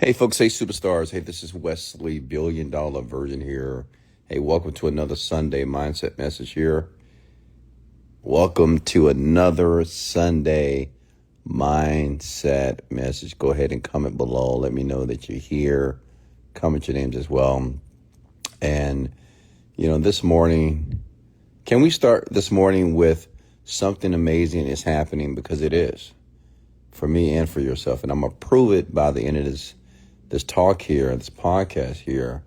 Hey folks, hey superstars. Hey, this is Wesley Virgin here. Hey, welcome to another Sunday mindset message here. Welcome to another Sunday mindset message. Go ahead and comment below. Let me know that you're here. Comment your names as well. And, this morning, can we start this morning with something amazing is happening, because it is for me and for yourself. And I'm going to prove it by the end of this talk here, this podcast here.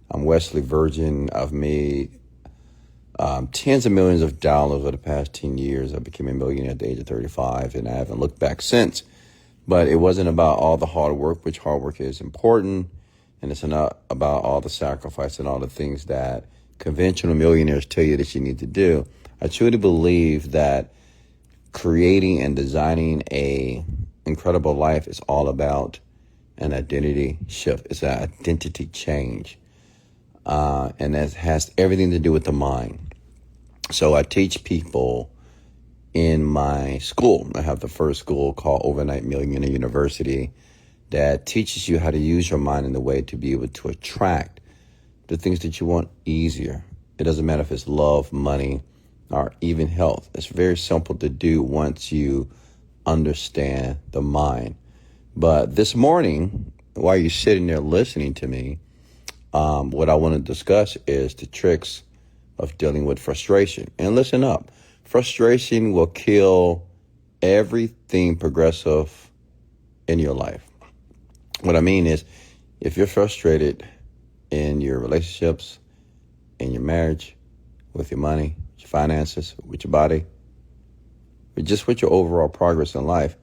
I'm Wesley Virgin. I've made tens of millions of dollars over the past 10 years. I became a millionaire at the age of 35, and I haven't looked back since. But it wasn't about all the hard work, which hard work is important, and it's not about all the sacrifice and all the things that conventional millionaires tell you that you need to do. I truly believe that creating and designing a incredible life is all about an identity shift. It's an identity change. And that has everything to do with the mind. So I teach people in my school. I have the first school called Overnight Millionaire University that teaches you how to use your mind in the way to be able to attract the things that you want easier. It doesn't matter if it's love, money, or even health. It's very simple to do once you understand the mind. But this morning, while you're sitting there listening to me, what I want to discuss is the tricks of dealing with frustration. And listen up, frustration will kill everything progressive in your life. What I mean is, if you're frustrated in your relationships, in your marriage, with your money, with your finances, with your body, with your overall progress in life,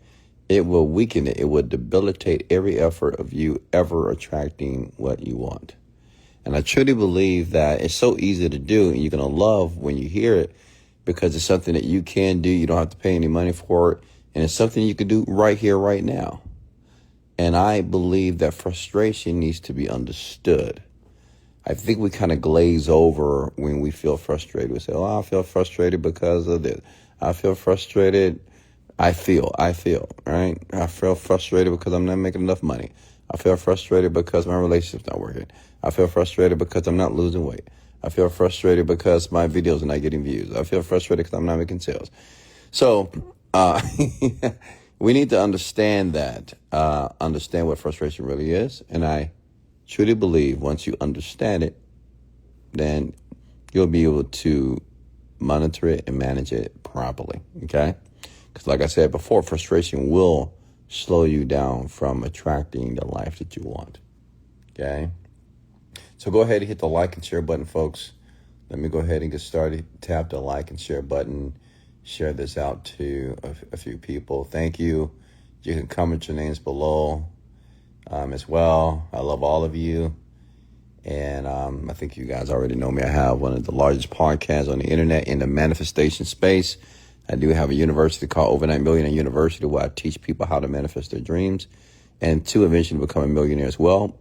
it will weaken it. It will debilitate every effort of you ever attracting what you want. And I truly believe that it's so easy to do, and you're going to love when you hear it, because it's something that you can do. You don't have to pay any money for it. And it's something you can do right here, right now. And I believe that frustration needs to be understood. I think we kind of glaze over when we feel frustrated. We say, I feel frustrated because of this. I feel frustrated. I feel, right? I feel frustrated because I'm not making enough money. I feel frustrated because my relationship's not working. I feel frustrated because I'm not losing weight. I feel frustrated because my videos are not getting views. I feel frustrated because I'm not making sales. So, we need to understand that, understand what frustration really is. And I truly believe once you understand it, then you'll be able to monitor it and manage it properly. Okay? Because like I said before, frustration will slow you down from attracting the life that you want. Okay? So go ahead and hit the like and share button, folks. Let me go ahead and get started. Tap the like and share button. Share this out to a few people. Thank you. You can comment your names below as well. I love all of you. And I think you guys already know me. I have one of the largest podcasts on the internet in the manifestation space. I do have a university called Overnight Millionaire University, where I teach people how to manifest their dreams and to eventually become a millionaire as well.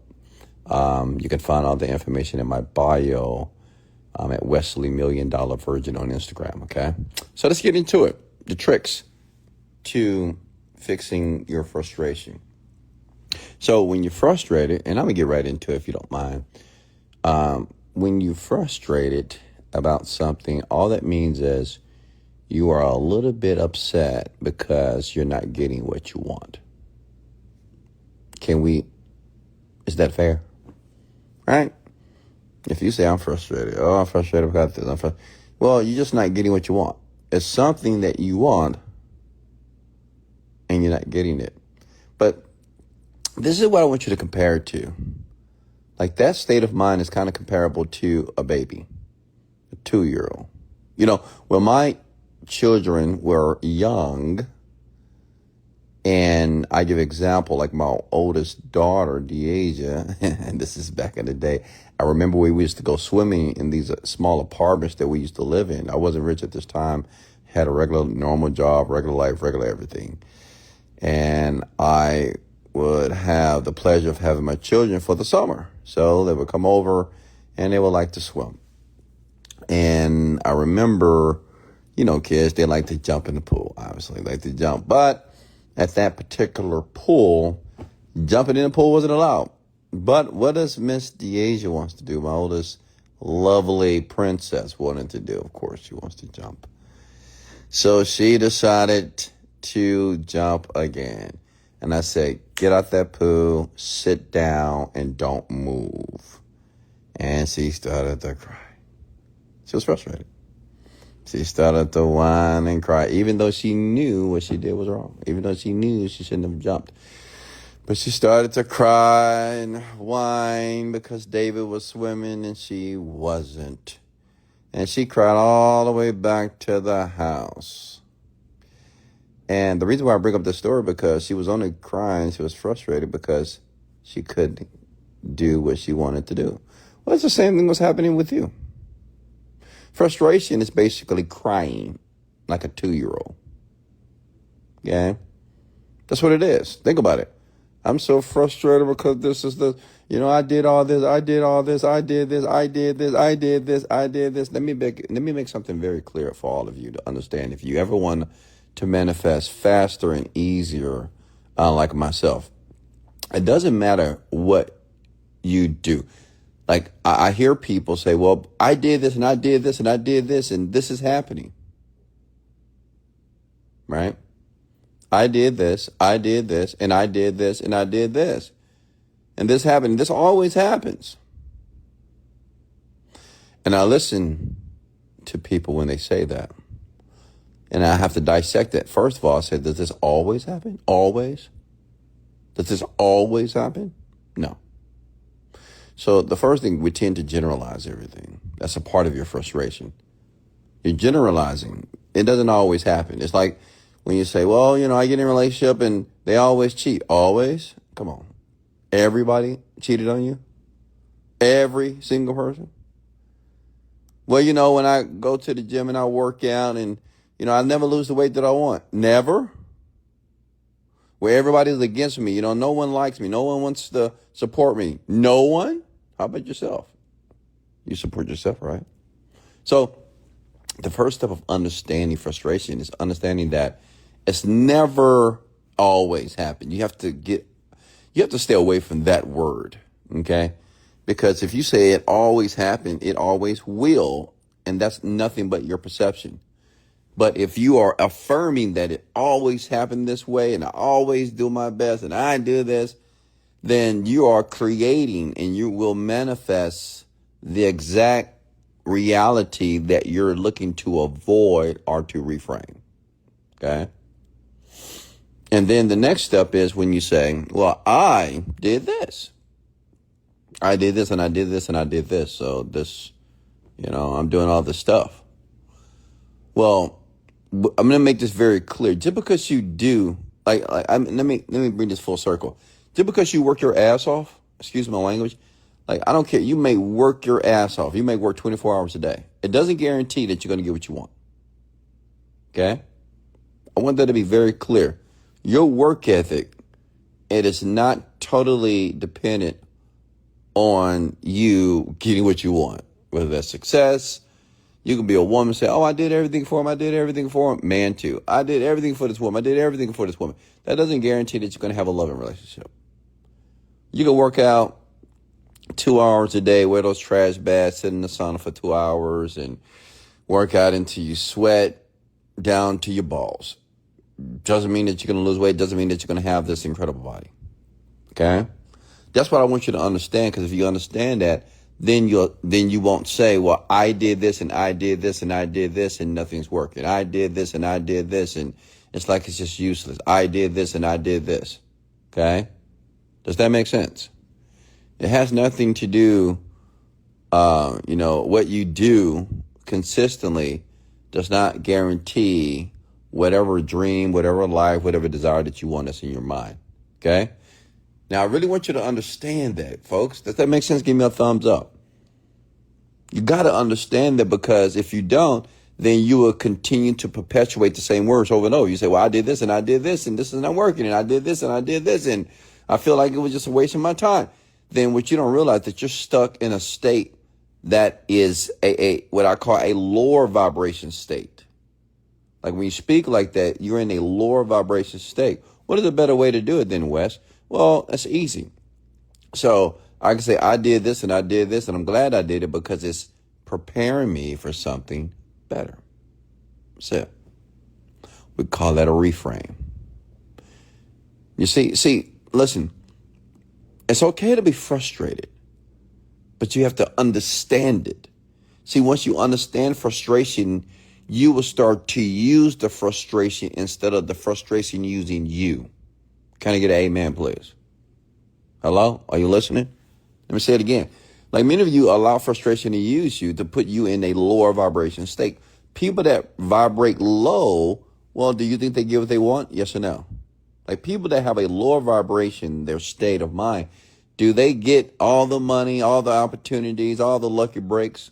You can find all the information in my bio at Wesley Virgin on Instagram. Okay, so let's get into it. The tricks to fixing your frustration. So when you're frustrated, and I'm gonna get right into it if you don't mind. When you're frustrated about something, all that means is you are a little bit upset because you're not getting what you want. Is that fair? Right? If you say, I'm frustrated because this, well, you're just not getting what you want. It's something that you want and you're not getting it. But this is what I want you to compare it to. Like, that state of mind is kind of comparable to a baby, a 2-year-old. When my children were young, and I give example, like my oldest daughter, Deasia, and this is back in the day. I remember we used to go swimming in these small apartments that we used to live in. I wasn't rich at this time, had a regular, normal job, regular life, regular everything. And I would have the pleasure of having my children for the summer. So they would come over and they would like to swim. And I remember, kids, they like to jump in the pool, obviously, like to jump. But at that particular pool, Jumping in the pool wasn't allowed. But what does Miss DeAsia wants to do? My oldest lovely princess wanted to do. Of course, she wants to jump. So she decided to jump again. And I said, get out that pool, sit down, and don't move. And she started to cry. She was frustrated. She started to whine and cry, even though she knew what she did was wrong, even though she knew she shouldn't have jumped. But she started to cry and whine because David was swimming and she wasn't. And she cried all the way back to the house. And the reason why I bring up this story, because she was only crying, she was frustrated because she couldn't do what she wanted to do. Well, it's the same thing was happening with you. Frustration is basically crying like a 2-year-old. Okay? That's what it is. Think about it. I'm so frustrated because this is I did all this, I did all this, I did this, I did this, I did this, I did this. Let me make something very clear for all of you to understand. If you ever want to manifest faster and easier, like myself, it doesn't matter what you do. Like I hear people say, well, I did this and I did this and I did this and this is happening. Right? I did this, and I did this, and I did this. And this happened. This always happens. And I listen to people when they say that. And I have to dissect it. First of all, I say, does this always happen? Always? Does this always happen? No. So the first thing, we tend to generalize everything. That's a part of your frustration. You're generalizing. It doesn't always happen. It's like when you say, well, I get in a relationship and they always cheat. Always? Come on. Everybody cheated on you? Every single person? Well, when I go to the gym and I work out and, I never lose the weight that I want. Never? Where everybody's against me. No one likes me. No one wants to support me. No one? How about yourself? You support yourself, right? So the first step of understanding frustration is understanding that it's never always happened. You have to stay away from that word, okay? Because if you say it always happened, it always will, and that's nothing but your perception. But if you are affirming that it always happened this way and I always do my best and I do this, then you are creating and you will manifest the exact reality that you're looking to avoid or to reframe. Okay? And then the next step is when you say, well, I did this. I did this and I did this and I did this. So this, I'm doing all this stuff. Well, I'm going to make this very clear. Just because you do, let me bring this full circle. Just because you work your ass off, excuse my language, I don't care. You may work your ass off. You may work 24 hours a day. It doesn't guarantee that you're going to get what you want. Okay? I want that to be very clear. Your work ethic, it is not totally dependent on you getting what you want, whether that's success. You can be a woman and say, oh, I did everything for him. I did everything for him. Man, too. I did everything for this woman. I did everything for this woman. That doesn't guarantee that you're going to have a loving relationship. You can work out 2 hours a day, wear those trash bags, sit in the sauna for 2 hours, and work out until you sweat down to your balls. Doesn't mean that you're going to lose weight. Doesn't mean that you're going to have this incredible body. Okay? That's what I want you to understand, because if you understand that, then you won't say, well, I did this and I did this and I did this and nothing's working. I did this and I did this and it's like it's just useless. I did this and I did this. Okay? Does that make sense? It has nothing to do, what you do consistently does not guarantee whatever dream, whatever life, whatever desire that you want that's in your mind. Okay? Now, I really want you to understand that, folks. Does that make sense? Give me a thumbs up. You got to understand that, because if you don't, then you will continue to perpetuate the same words over and over. You say, well, I did this and I did this and this is not working and I did this and I did this and I feel like it was just a waste of my time. Then what you don't realize that you're stuck in a state that is a what I call a lower vibration state. Like when you speak like that, you're in a lower vibration state. What is a better way to do it then, Wes? Well, that's easy. So I can say I did this and I did this, and I'm glad I did it because it's preparing me for something better. So we call that a reframe. You see, listen, it's okay to be frustrated, but you have to understand it. See, once you understand frustration, you will start to use the frustration instead of the frustration using you. Can I get an amen, please? Hello? Are you listening? Let me say it again. Like many of you allow frustration to use you to put you in a lower vibration state. People that vibrate low, well, do you think they get what they want? Yes or no? Like people that have a lower vibration, their state of mind, do they get all the money, all the opportunities, all the lucky breaks?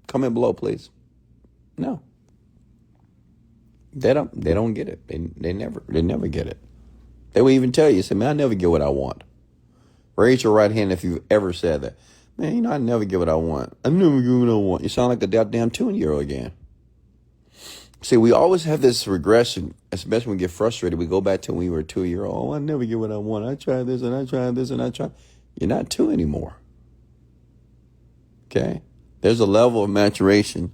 Comment below, please. No. They don't get it. They never get it. They will even tell you, say, man, I never get what I want. Raise your right hand if you've ever said that. Man, I never get what I want. I never get what I want. You sound like a goddamn 2-year-old again. See, we always have this regression, especially when we get frustrated. We go back to when we were 2-year-old. Oh, I never get what I want. I tried this and I tried this and I tried. You're not 2 anymore. Okay? There's a level of maturation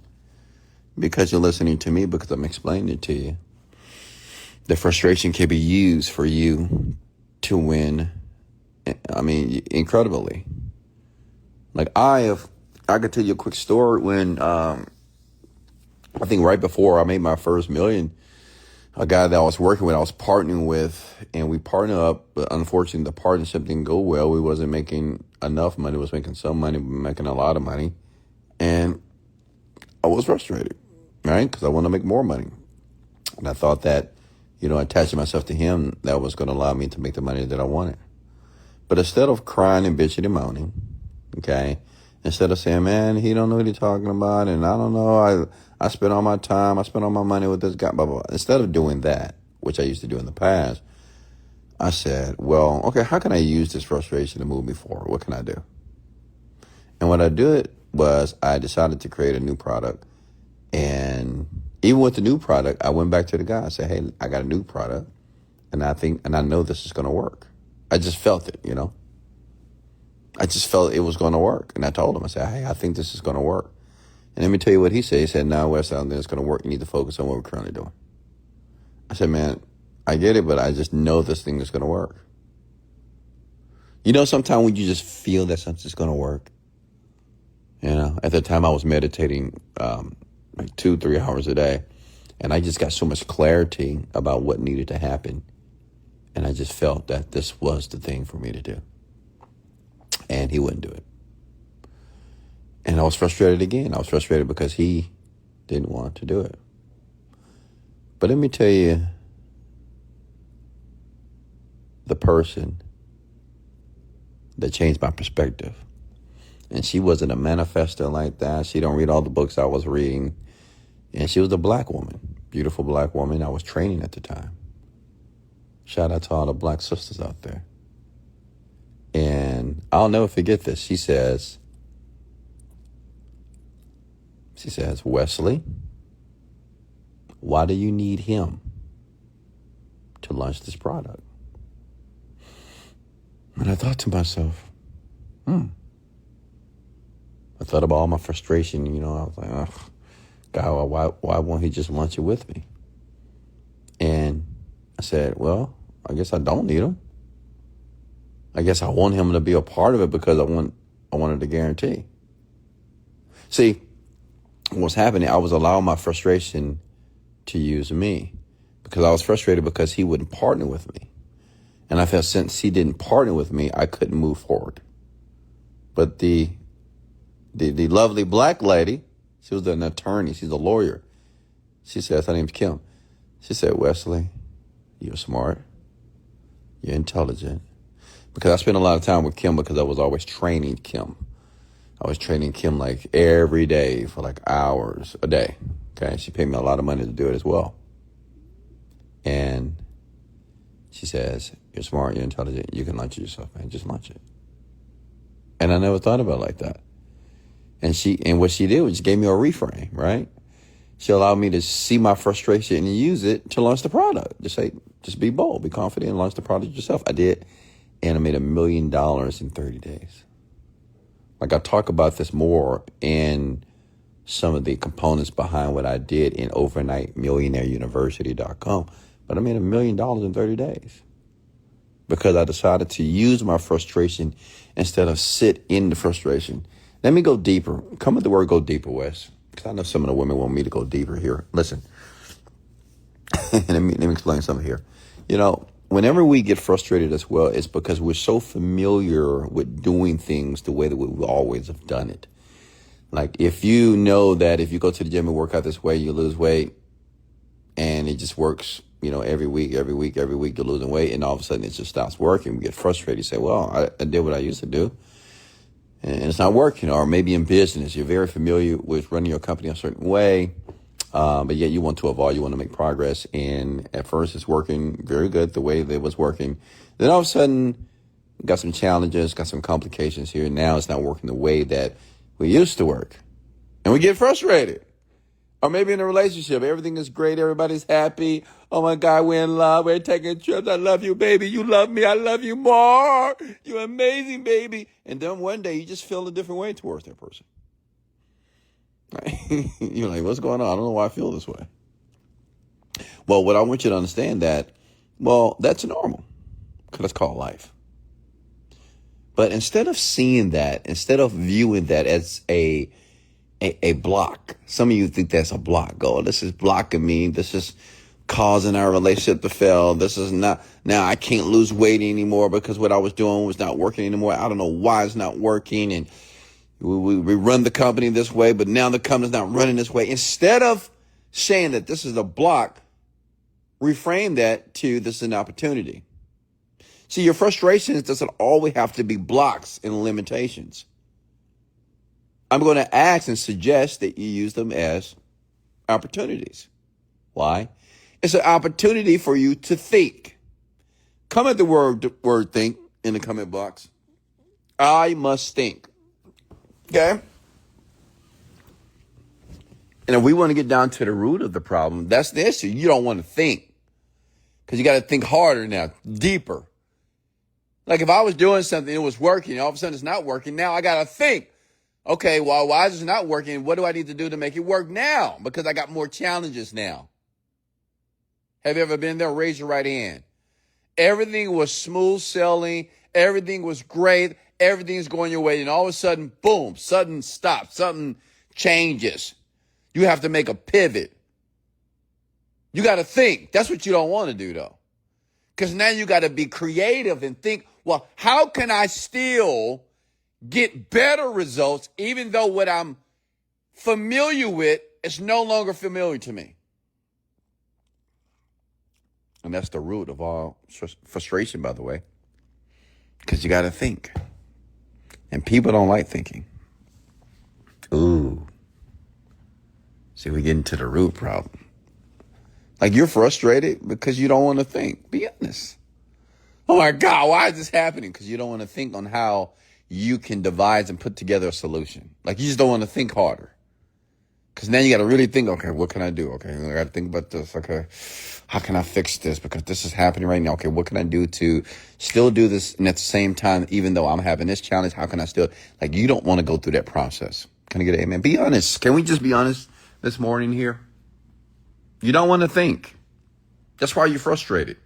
because you're listening to me, because I'm explaining it to you. The frustration can be used for you to win. I mean, incredibly. Like I could tell you a quick story when, I think right before I made my first million, a guy that I was working with, I was partnering with, and we partnered up, but unfortunately the partnership didn't go well. We wasn't making enough money. We was making some money, but making a lot of money. And I was frustrated, right? Because I wanted to make more money. And I thought that, attaching myself to him, that was going to allow me to make the money that I wanted. But instead of crying and bitching and moaning, okay, instead of saying, man, he don't know what he's talking about, and I don't know, I spent all my time, I spent all my money with this guy, blah, blah, blah. Instead of doing that, which I used to do in the past, I said, well, okay, how can I use this frustration to move me forward? What can I do? And what I did was I decided to create a new product. And even with the new product, I went back to the guy and said, hey, I got a new product, and I know this is going to work. I just felt it, I just felt it was going to work. And I told him, I said, hey, I think this is going to work. And let me tell you what he said. He said, no, Wes, I don't think it's going to work. You need to focus on what we're currently doing. I said, man, I get it, but I just know this thing is going to work. Sometimes when you just feel that something's going to work, at the time I was meditating like 2-3 hours a day, and I just got so much clarity about what needed to happen. And I just felt that this was the thing for me to do. And he wouldn't do it. And I was frustrated again. I was frustrated because he didn't want to do it. But let me tell you, the person that changed my perspective. And she wasn't a manifester like that. She don't read all the books I was reading. And she was a black woman, beautiful black woman. I was training at the time. Shout out to all the black sisters out there. And I'll never forget this. She says, Wesley, why do you need him to launch this product? And I thought to myself, I thought about all my frustration. I was like, oh, God, why won't he just launch it with me? And I said, well, I guess I don't need him. I guess I want him to be a part of it because I wanted to guarantee. See, what's happening, I was allowing my frustration to use me because I was frustrated because he wouldn't partner with me. And I felt since he didn't partner with me, I couldn't move forward. But the lovely black lady, she was an attorney, she's a lawyer. She says, her name's Kim. She said, Wesley, you're smart, you're intelligent. Because I spent a lot of time with Kim because I was always training Kim. I was training Kim like every day for like hours a day. Okay, she paid me a lot of money to do it as well. And she says, you're smart, you're intelligent, you can launch it yourself, man, just launch it. And I never thought about it like that. And what she did was she gave me a reframe, right? She allowed me to see my frustration and use it to launch the product. Just be bold, be confident, and launch the product yourself. I did, and I made $1 million in 30 days. Like, I talk about this more in some of the components behind what I did in overnightmillionaireuniversity.com. But I made $1 million in 30 days because I decided to use my frustration instead of sit in the frustration. Let me go deeper. Come with the word go deeper, Wes, because I know some of the women want me to go deeper here. Listen, let me explain something here. You know, whenever we get frustrated as well, it's because we're so familiar with doing things the way that we always have done it. Like, if you know that if you go to the gym and work out this way, you lose weight, and it just works, every week, you're losing weight, and all of a sudden it just stops working. We get frustrated. You say, well, I did what I used to do, and it's not working. Or maybe in business, you're very familiar with running your company a certain way, but yet you want to evolve, you want to make progress, and at first it's working very good the way that it was working. Then all of a sudden, got some challenges, got some complications here, and now it's not working the way that we used to work, and we get frustrated. Or maybe in a relationship, everything is great, everybody's happy. Oh my God, we're in love, we're taking trips. I love you, baby. You love me, I love you more. You're amazing, baby. And then one day you just feel a different way towards that person. Right? You're like, what's going on? I don't know why I feel this way. Well, what I want you to understand that's normal, because that's called life. But instead of seeing that, instead of viewing that as a block, some of you think that's a block. Oh, this is blocking me. This is causing our relationship to fail. This is not, now I can't lose weight anymore because what I was doing was not working anymore. I don't know why it's not working. And we run the company this way, but now the company's not running this way. Instead of saying that this is a block, reframe that to this is an opportunity. See, your frustrations doesn't always have to be blocks and limitations. I'm going to ask and suggest that you use them as opportunities. Why? It's an opportunity for you to think. Comment the word think in the comment box. I must think. Okay? And if we want to get down to the root of the problem, that's the issue. You don't want to think, because you got to think harder now, deeper. Like, if I was doing something, it was working, all of a sudden it's not working. Now I got to think, okay, well, why is it not working? What do I need to do to make it work now? Because I got more challenges now. Have you ever been there? Raise your right hand. Everything was smooth sailing. Everything was great. Everything's going your way. And all of a sudden, boom, sudden stop. Something changes. You have to make a pivot. You got to think. That's what you don't want to do, though. Because now you got to be creative and think, well, how can I still get better results even though what I'm familiar with is no longer familiar to me? And that's the root of all frustration, by the way, because you got to think. And people don't like thinking. Ooh. See, we get into the root problem. Like, you're frustrated because you don't want to think. Be honest. Oh my God, why is this happening? Because you don't want to think on how you can devise and put together a solution. Like, you just don't want to think harder. Because now you got to really think, okay, what can I do? Okay, I got to think about this. Okay, how can I fix this? Because this is happening right now. Okay, what can I do to still do this? And at the same time, even though I'm having this challenge, how can I still, like, you don't want to go through that process. Can I get an amen? Be honest. Can we just be honest this morning here? You don't want to think. That's why you're frustrated.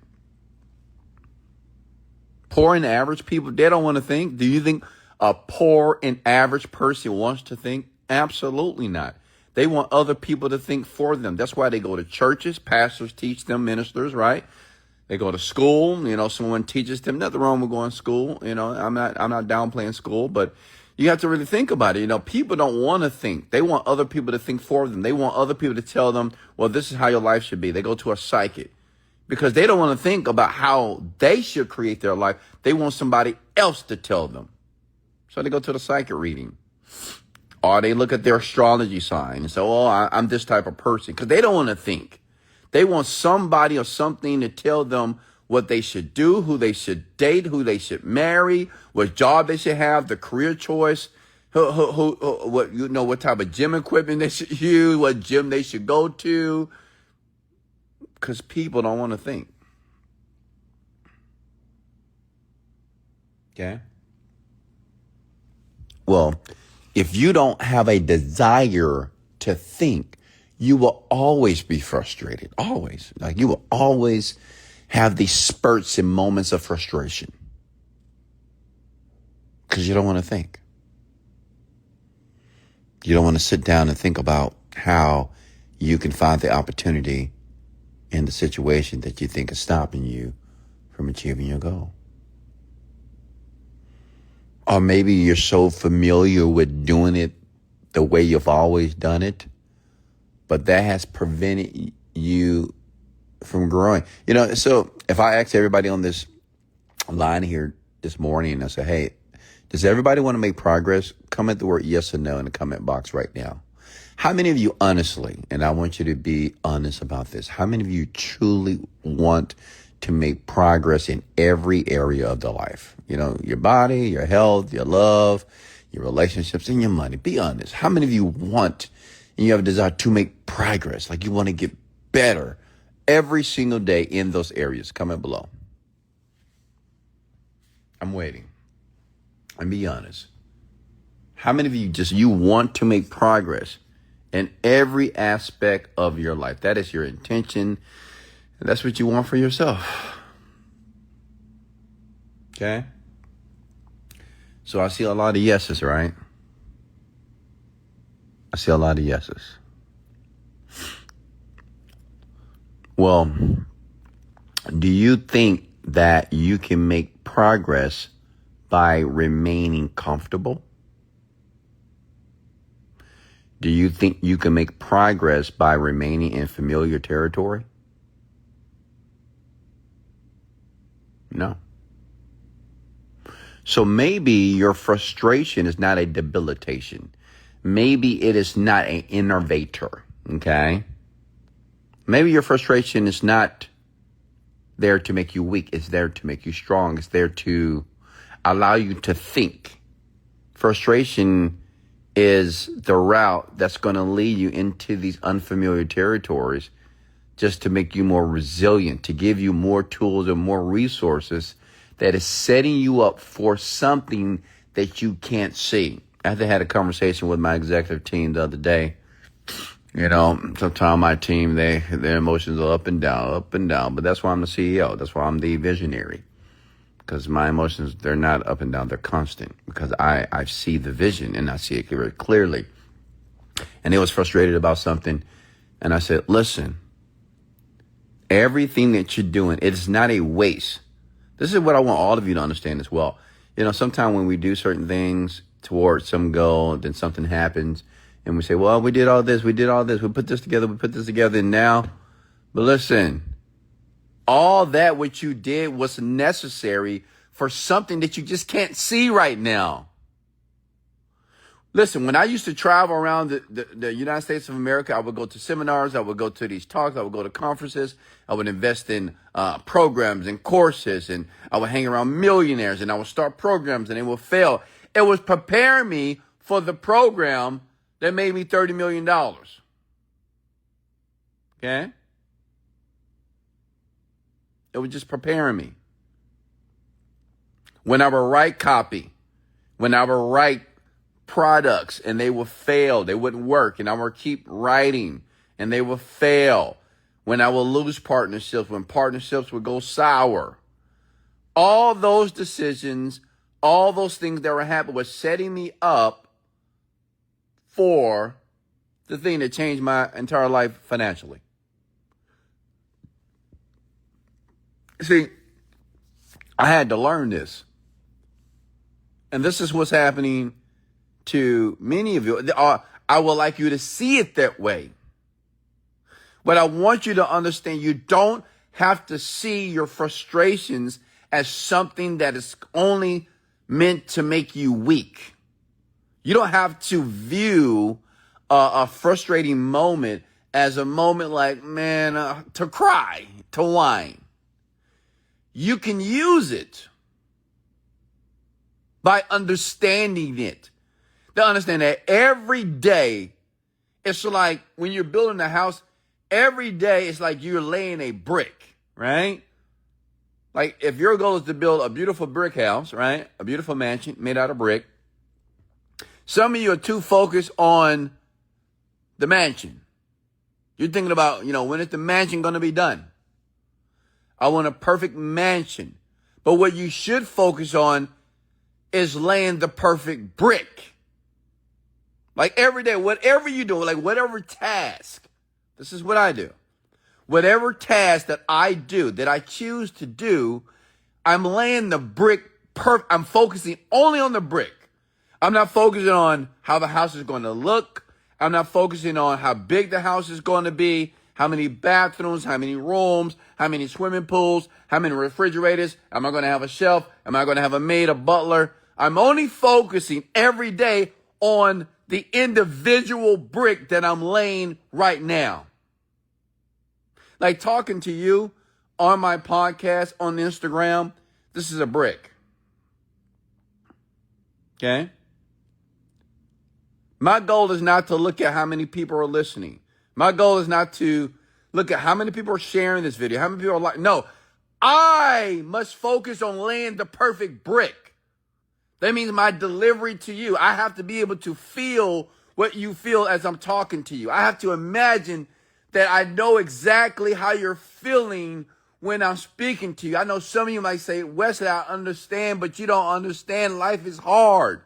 Poor and average people, they don't want to think. Do you think a poor and average person wants to think? Absolutely not. They want other people to think for them. That's why they go to churches. Pastors teach them, ministers, right? They go to school. Someone teaches them. Nothing wrong with going to school. I'm not downplaying school, but you have to really think about it. People don't want to think. They want other people to think for them. They want other people to tell them, well, this is how your life should be. They go to a psychic because they don't want to think about how they should create their life. They want somebody else to tell them. So they go to the psychic reading. Or they look at their astrology sign and say, oh, I'm this type of person. Because they don't want to think. They want somebody or something to tell them what they should do, who they should date, who they should marry, what job they should have, the career choice. What what type of gym equipment they should use, what gym they should go to, because people don't want to think. Okay. Well, if you don't have a desire to think, you will always be frustrated. Always. Like you will always have these spurts and moments of frustration because you don't want to think. You don't want to sit down and think about how you can find the opportunity in the situation that you think is stopping you from achieving your goal. Or maybe you're so familiar with doing it the way you've always done it, but that has prevented you from growing. So if I ask everybody on this line here this morning and I say, hey, does everybody want to make progress? Comment the word yes or no in the comment box right now. How many of you honestly, and I want you to be honest about this, how many of you truly want to make progress in every area of the life? Your body, your health, your love, your relationships, and your money. Be honest. How many of you want and you have a desire to make progress? Like you want to get better every single day in those areas? Comment below. I'm waiting. And be honest. How many of you want to make progress in every aspect of your life? That is your intention. And that's what you want for yourself. Okay? So I see a lot of yeses, right? I see a lot of yeses. Well, do you think that you can make progress by remaining comfortable? Do you think you can make progress by remaining in familiar territory? No. So maybe your frustration is not a debilitation. Maybe it is not an innovator, okay? Maybe your frustration is not there to make you weak. It's there to make you strong. It's there to allow you to think. Frustration is the route that's going to lead you into these unfamiliar territories just to make you more resilient, to give you more tools and more resources that is setting you up for something that you can't see. I had a conversation with my executive team the other day. Sometimes my team, their emotions are up and down, but that's why I'm the CEO. That's why I'm the visionary. Because my emotions, they're not up and down, they're constant. Because I see the vision and I see it very clearly. And they was frustrated about something. And I said, listen, everything that you're doing, it is not a waste. This is what I want all of you to understand as well. Sometimes when we do certain things towards some goal, then something happens and we say, well, we did all this, we put this together, and now, but listen, all that what you did was necessary for something that you just can't see right now. Listen, when I used to travel around the United States of America, I would go to seminars, I would go to these talks, I would go to conferences, I would invest in programs and courses, and I would hang around millionaires, and I would start programs, and they would fail. It was preparing me for the program that made me $30 million. Okay? It was just preparing me. When I would write copy, when I would write products and they would fail, they wouldn't work, and I would keep writing and they would fail. When I would lose partnerships, when partnerships would go sour. All those decisions, all those things that were happening was setting me up for the thing that changed my entire life financially. See, I had to learn this. And this is what's happening to many of you. I would like you to see it that way. But I want you to understand you don't have to see your frustrations as something that is only meant to make you weak. You don't have to view a frustrating moment as a moment like, to cry, to whine. You can use it by understanding it. to understand that every day, it's like when you're building a house, every day it's like you're laying a brick, right? Like if your goal is to build a beautiful brick house, right? A beautiful mansion made out of brick. Some of you are too focused on the mansion. You're thinking about, when is the mansion going to be done? I want a perfect mansion. But what you should focus on is laying the perfect brick. Like every day, whatever you do, like whatever task, this is what I do. Whatever task that I do, that I choose to do, I'm laying the brick I'm focusing only on the brick. I'm not focusing on how the house is going to look. I'm not focusing on how big the house is going to be, how many bathrooms, how many rooms, how many swimming pools, how many refrigerators. Am I going to have a shelf? Am I going to have a maid, a butler? I'm only focusing every day on the individual brick that I'm laying right now. Like talking to you on my podcast, on Instagram, this is a brick. Okay? My goal is not to look at how many people are listening. My goal is not to look at how many people are sharing this video, how many people are like. No, I must focus on laying the perfect brick. That means my delivery to you. I have to be able to feel what you feel as I'm talking to you. I have to imagine that I know exactly how you're feeling when I'm speaking to you. I know some of you might say, Wesley, I understand, but you don't understand. Life is hard.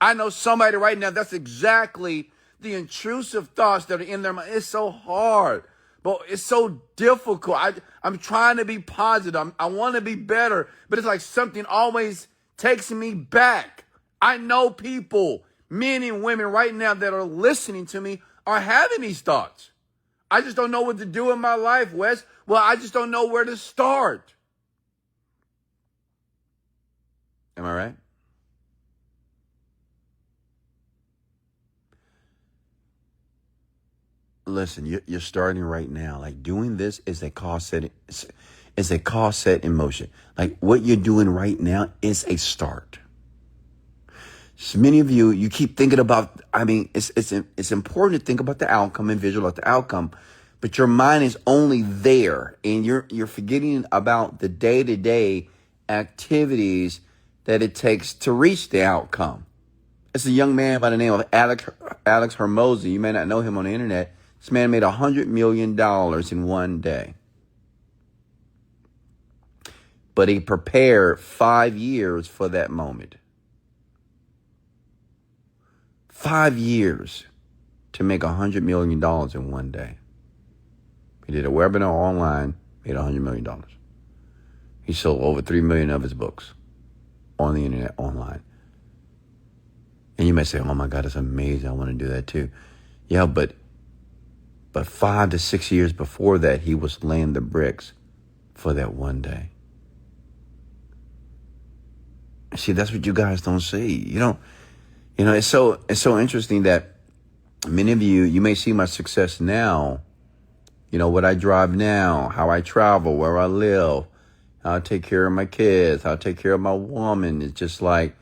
I know somebody right now, that's exactly the intrusive thoughts that are in their mind. It's so hard, but it's so difficult. I'm trying to be positive. I want to be better, but it's like something always takes me back. I know people, men and women right now that are listening to me are having these thoughts. I just don't know what to do in my life, Wes. Well, I just don't know where to start. Am I right? Listen, you're starting right now. Like doing this is a cause set in motion. Like what you're doing right now is a start. So many of you keep thinking about, it's important to think about the outcome and visualize the outcome, but your mind is only there and you're forgetting about the day-to-day activities that it takes to reach the outcome. It's a young man by the name of Alex Hermosi. You may not know him on the internet. This man made $100 million in one day. But he prepared 5 years for that moment. 5 years to make $100 million in one day. He did a webinar online, made $100 million. He sold over 3 million of his books on the internet, online. And you may say, oh my God, that's amazing. I want to do that too. Yeah, but 5 to 6 years before that, he was laying the bricks for that one day. See, that's what you guys don't see. It's so interesting that many of you may see my success now, what I drive now, how I travel, where I live, how I take care of my kids, how I take care of my woman. It's just like,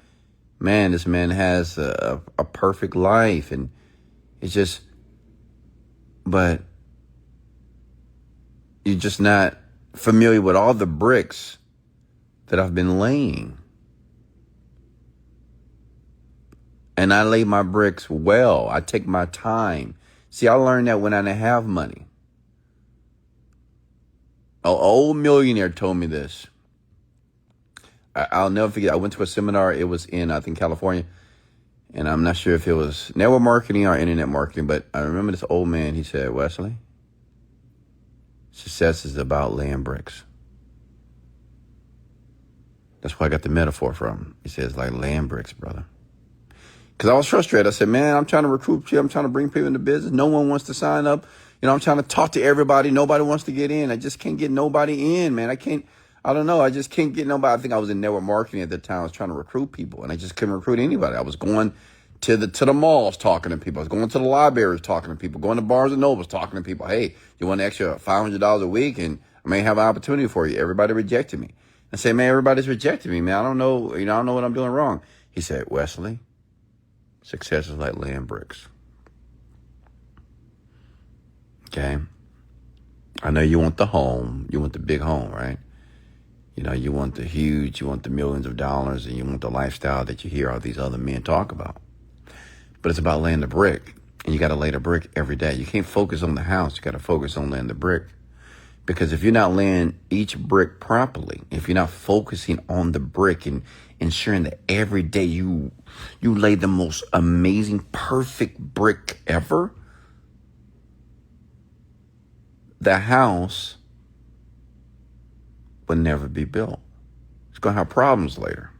man, this man has a perfect life. And it's just, but you're just not familiar with all the bricks that I've been laying. And I lay my bricks well. I take my time. See, I learned that when I didn't have money. An old millionaire told me this. I'll never forget. I went to a seminar. It was in, I think, California. And I'm not sure if it was network marketing or internet marketing, but I remember this old man. He said, Wesley, success is about laying bricks. That's where I got the metaphor from. He says, like laying bricks, brother. Because I was frustrated. I said, man, I'm trying to recruit people. I'm trying to bring people into business. No one wants to sign up. I'm trying to talk to everybody. Nobody wants to get in. I just can't get nobody in, man. I don't know. I just can't get nobody. I think I was in network marketing at the time. I was trying to recruit people, and I just couldn't recruit anybody. I was going to the malls talking to people. I was going to the libraries talking to people, going to Barnes and Nobles talking to people. Hey, you want an extra $500 a week? And I may have an opportunity for you. Everybody rejected me. I said, man, everybody's rejecting me, man. I don't know. I don't know what I'm doing wrong. He said, Wesley, Success is like laying bricks. Okay? I know you want the home. You want the big home, right? You know, you want you want the millions of dollars, and you want the lifestyle that you hear all these other men talk about. But it's about laying the brick. And you got to lay the brick every day. You can't focus on the house. You got to focus on laying the brick. Because if you're not laying each brick properly, if you're not focusing on the brick and ensuring that every day you lay the most amazing, perfect brick ever, the house will never be built. It's going to have problems later.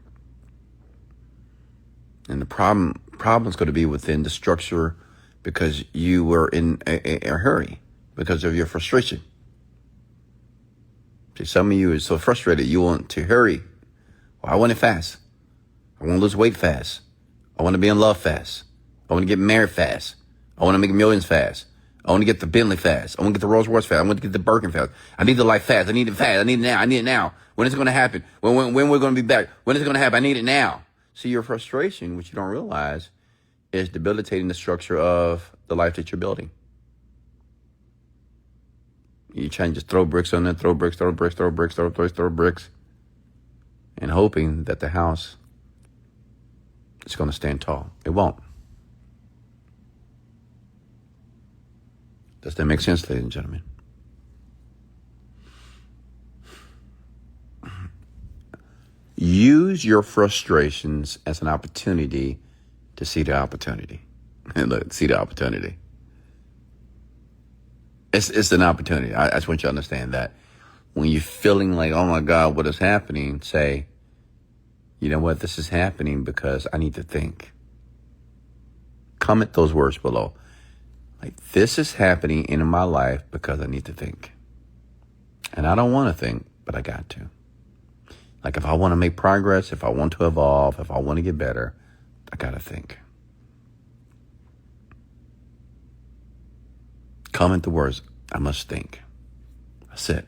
And the problem's going to be within the structure because you were in a hurry because of your frustration. See, some of you are so frustrated, you want to hurry. Well, I want it fast. I want to lose weight fast. I want to be in love fast. I want to get married fast. I want to make millions fast. I want to get the Bentley fast. I want to get the Rolls Royce fast. I want to get the Birkin fast. I need the life fast. I need it fast. I need it now. I need it now. When is it going to happen? When we're going to be back? When is it going to happen? I need it now. See, your frustration, which you don't realize, is debilitating the structure of the life that you're building. You try and just throw bricks on there, throw bricks, and hoping that the house is going to stand tall. It won't. Does that make sense, ladies and gentlemen? Use your frustrations as an opportunity to see the opportunity. And look, see the opportunity. It's an opportunity. I just want you to understand that. When you're feeling like, oh my God, what is happening? Say, you know what? This is happening because I need to think. Comment those words below. Like, this is happening in my life because I need to think. And I don't want to think, but I got to. Like, if I want to make progress, if I want to evolve, if I want to get better, I got to think. Comment the words, I must think. That's it.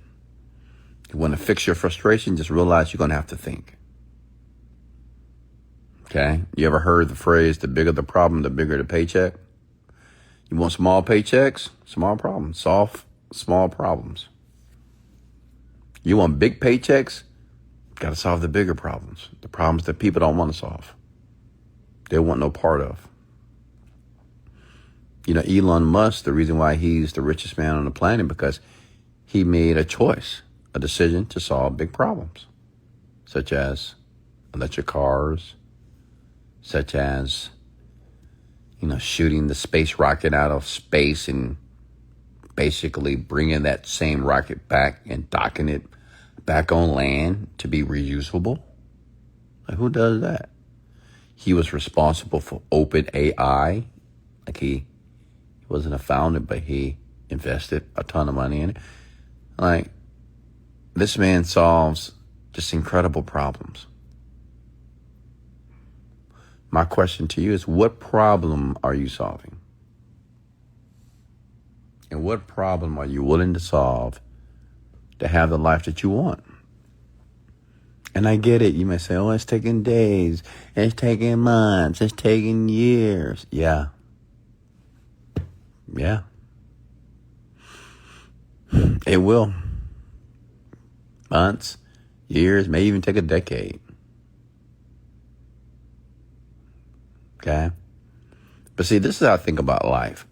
You want to fix your frustration, just realize you're going to have to think. Okay? You ever heard the phrase, the bigger the problem, the bigger the paycheck? You want small paychecks? Small problems. Solve small problems. You want big paychecks? Got to solve the bigger problems. The problems that people don't want to solve. They want no part of. You know, Elon Musk, the reason why he's the richest man on the planet, because he made a choice, a decision to solve big problems, such as electric cars, such as, you know, shooting the space rocket out of space and basically bringing that same rocket back and docking it back on land to be reusable. Like, who does that? He was responsible for open AI. Like, he wasn't a founder, but he invested a ton of money in it. Like, this man solves just incredible problems. My question to you is, what problem are you solving? And what problem are you willing to solve to have the life that you want? And I get it. You may say, oh, it's taking days. It's taking months. It's taking years. Yeah. Yeah. It will. Months, years, may even take a decade. Okay? But see, this is how I think about life.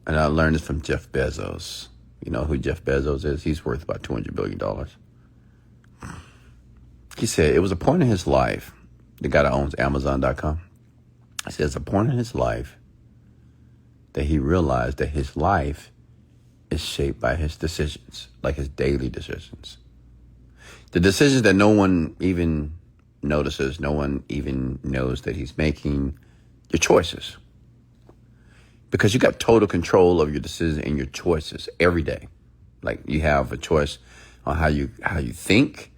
And I learned this from Jeff Bezos. You know who Jeff Bezos is? He's worth about $200 billion. He said it was a point in his life, the guy that owns Amazon.com. He says a point in his life that he realized that his life is shaped by his decisions, like his daily decisions. The decisions that no one even notices, no one even knows that he's making, your choices. Because you got total control of your decisions and your choices every day. Like, you have a choice on how you think.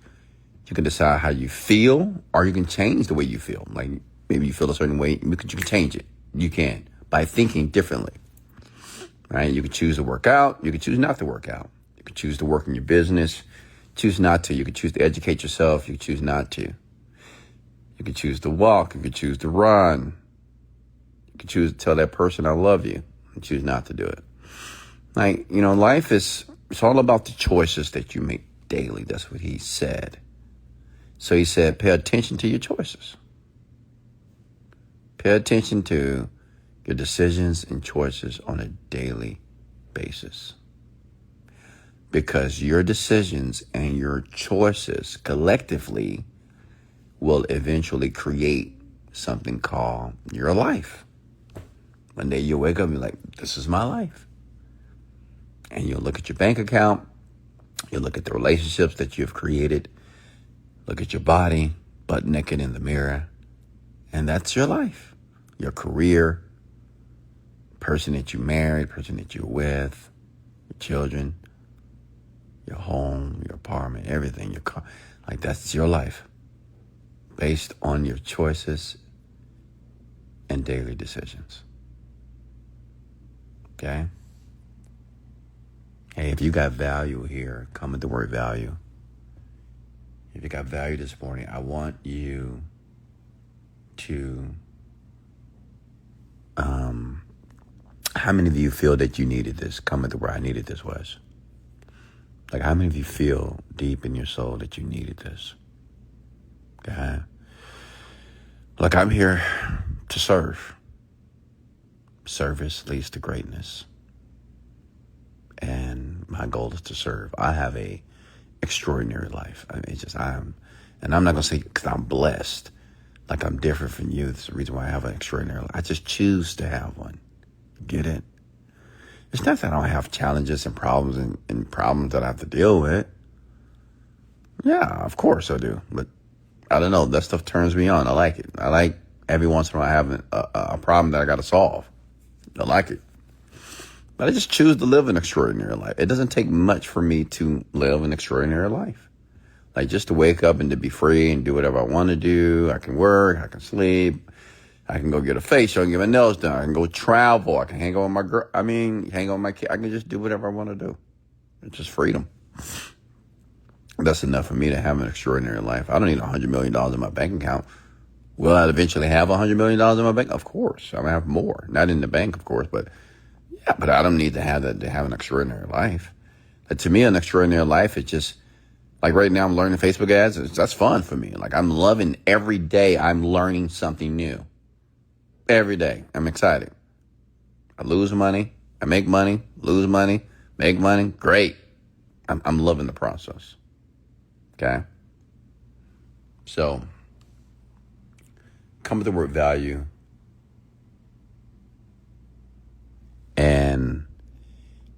You can decide how you feel, or you can change the way you feel. Like, maybe you feel a certain way, you can change it. You can, by thinking differently. Right? You can choose to work out. You can choose not to work out. You can choose to work in your business. Choose not to. You can choose to educate yourself. You can choose not to. You can choose to walk. You can choose to run. You can choose to tell that person I love you and choose not to do it. Like, life it's all about the choices that you make daily. That's what he said. So he said, pay attention to your choices. Pay attention to your decisions and choices on a daily basis. Because your decisions and your choices collectively will eventually create something called your life. One day you'll wake up and be like, this is my life. And you'll look at your bank account. You'll look at the relationships that you've created. Look at your body, butt naked in the mirror. And that's your life. Your career, person that you married, person that you're with, your children, your home, your apartment, everything, your car. Like, that's your life based on your choices and daily decisions. Okay? Hey, if you got value here, come with the word value. If you got value this morning, I want you to, how many of you feel that you needed this? Come with the word I needed this was. Like, how many of you feel deep in your soul that you needed this? Okay? Like, I'm here to serve. Service leads to greatness. And my goal is to serve. I have a extraordinary life. I mean, and I'm not going to say because I'm blessed, like I'm different from you. That's the reason why I have an extraordinary life. I just choose to have one. Get it? It's not that I don't have challenges and problems and problems that I have to deal with. Yeah, of course I do. But I don't know. That stuff turns me on. I like it. I like every once in a while having a problem that I got to solve. I like it. But I just choose to live an extraordinary life. It doesn't take much for me to live an extraordinary life. Like, just to wake up and to be free and do whatever I want to do. I can work. I can sleep. I can go get a facial. I can get my nails done. I can go travel. I can hang out with my girl. Hang out with my kid. I can just do whatever I want to do. It's just freedom. That's enough for me to have an extraordinary life. I don't need $100 million in my bank account. Will I eventually have $100 million in my bank? Of course. I'm going to have more. Not in the bank, of course, but yeah, but I don't need to have that to have an extraordinary life. But to me, an extraordinary life is just, like right now I'm learning Facebook ads. That's fun for me. Like, I'm loving every day I'm learning something new. Every day. I'm excited. I lose money. I make money. Lose money. Make money. Great. I'm loving the process. Okay? So, come with the word value. And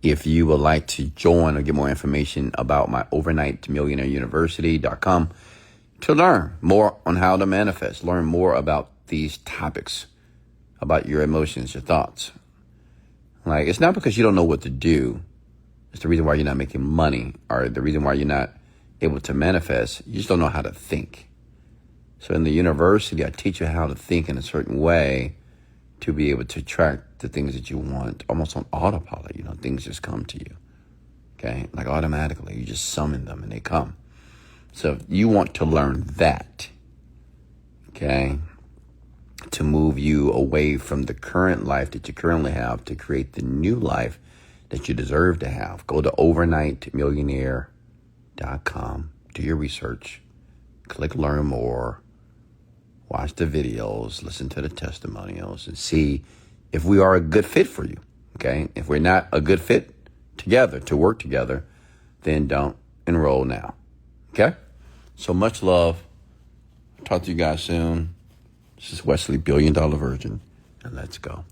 if you would like to join or get more information about my overnightmillionaireuniversity.com to learn more on how to manifest, learn more about these topics, about your emotions, your thoughts. Like, it's not because you don't know what to do. It's the reason why you're not making money, or the reason why you're not able to manifest. You just don't know how to think. So in the university, I teach you how to think in a certain way to be able to attract the things that you want, almost on autopilot. Things just come to you. Okay? Like, automatically. You just summon them and they come. So if you want to learn that, okay, to move you away from the current life that you currently have to create the new life that you deserve to have, go to overnightmillionaire.com, do your research, click learn more, watch the videos, listen to the testimonials, and see if we are a good fit for you, okay? If we're not a good fit together, to work together, then don't enroll now, okay? So much love. Talk to you guys soon. This is Wesley, $1 Billion Virgin, and let's go.